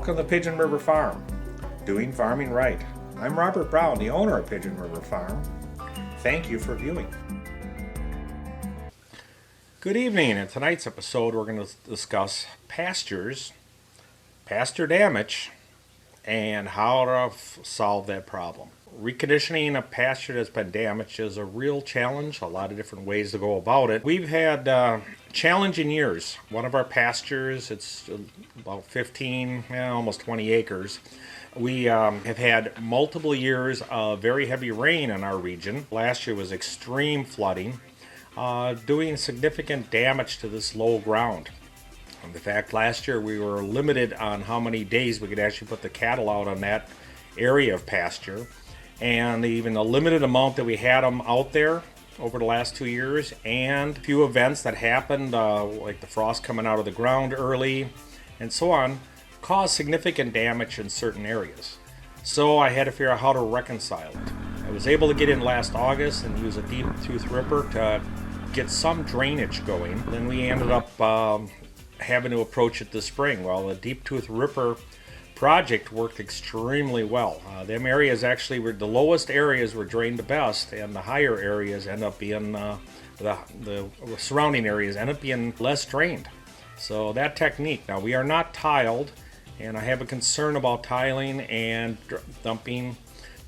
Welcome to Pigeon River Farm, doing farming right. I'm Robert Brown, the owner of Pigeon River Farm. Thank you for viewing. Good evening. In tonight's episode, we're going to discuss pastures, pasture damage, and how to solve that problem. Reconditioning a pasture that's been damaged is a real challenge, a lot of different ways to go about it. We've had challenging years. One of our pastures, it's about 15, almost 20 acres. We have had multiple years of very heavy rain in our region. Last year was extreme flooding, doing significant damage to this low ground. In fact, last year we were limited on how many days we could actually put the cattle out on that area of pasture. And even the limited amount that we had them out there over the last 2 years, and a few events that happened, like the frost coming out of the ground early and so on, caused significant damage in certain areas. So I had to figure out how to reconcile it. I was able to get in last August and use a deep tooth ripper to get some drainage going. Then we ended up having to approach it this spring. Well, the deep tooth ripper project worked extremely well. Them areas actually were the lowest areas were drained the best, and the higher areas end up being the surrounding areas end up being less drained. So that technique. Now we are not tiled, and I have a concern about tiling and dumping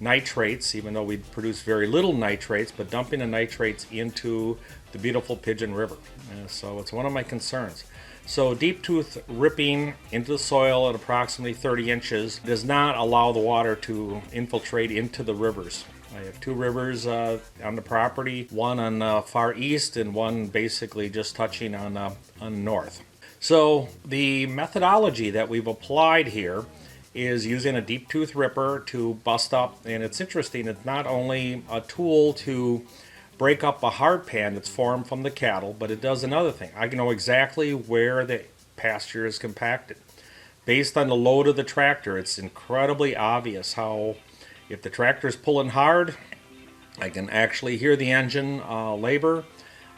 nitrates, even though we produce very little nitrates, but dumping the nitrates into the beautiful Pigeon River. So it's one of my concerns. So deep tooth ripping into the soil at approximately 30 inches does not allow the water to infiltrate into the rivers. I have two rivers on the property, one on the far east and one basically just touching on north. So the methodology that we've applied here is using a deep tooth ripper to bust up, and it's interesting, it's not only a tool to break up a hard pan that's formed from the cattle, but it does another thing. I can know exactly where the pasture is compacted. Based on the load of the tractor, it's incredibly obvious how, if the tractor is pulling hard, I can actually hear the engine labor.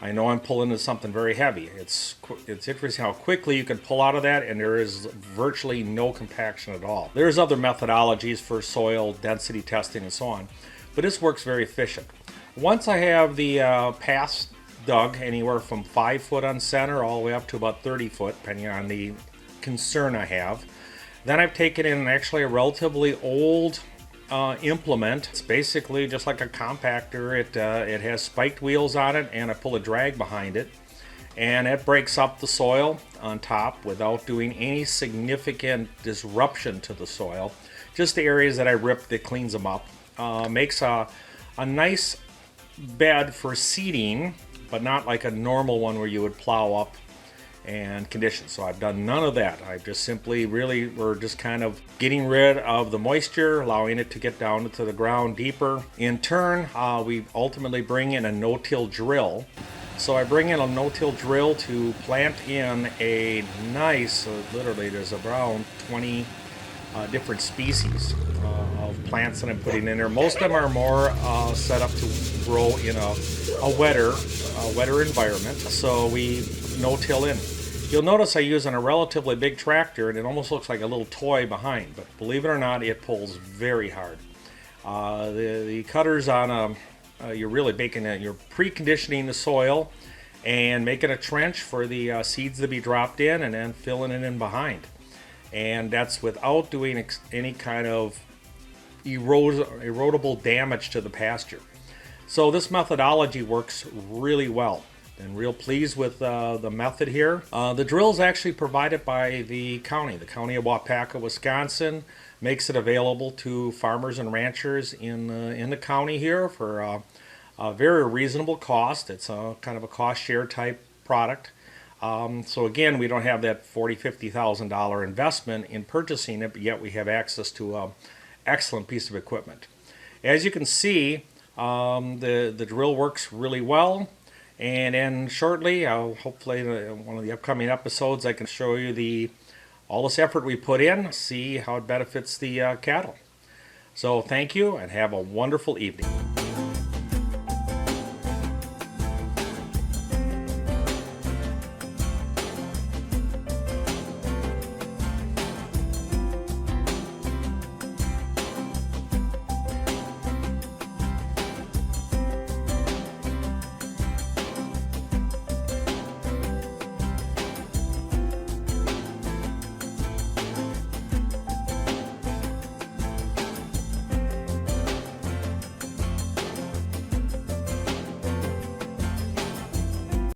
I know I'm pulling into something very heavy. It's interesting how quickly you can pull out of that, and there is virtually no compaction at all. There's other methodologies for soil density testing and so on, but this works very efficient. Once I have the paths dug anywhere from 5 foot on center all the way up to about 30 foot, depending on the concern I have, then I've taken in actually a relatively old implement. It's basically just like a compactor. It has spiked wheels on it, and I pull a drag behind it, and it breaks up the soil on top without doing any significant disruption to the soil. Just the areas that I ripped, it cleans them up. Makes a nice bed for seeding, but not like a normal one where you would plow up and condition. So I've done none of that. I've just simply we're just kind of getting rid of the moisture, allowing it to get down into the ground deeper. In turn, we ultimately bring in a no-till drill. So I bring in a no-till drill to plant in a nice, literally there's around 20 different species of plants that I'm putting in there. Most of them are more set up to grow in a wetter environment. So we no-till in. You'll notice I use on a relatively big tractor, and it almost looks like a little toy behind, but believe it or not, it pulls very hard. The cutters on you're really you're preconditioning the soil and making a trench for the seeds to be dropped in, and then filling it in behind. And that's without doing any kind of erodible damage to the pasture. So this methodology works really well. And real pleased with the method here. The drill is actually provided by the county. The county of Wapaka, Wisconsin, makes it available to farmers and ranchers in the county here for a very reasonable cost. It's a kind of a cost share type product. So again, we don't have that $40,000-$50,000 investment in purchasing it, but yet we have access to an excellent piece of equipment. As you can see, the drill works really well. And then shortly, hopefully one of the upcoming episodes, I can show you all this effort we put in, see how it benefits the cattle. So thank you, and have a wonderful evening.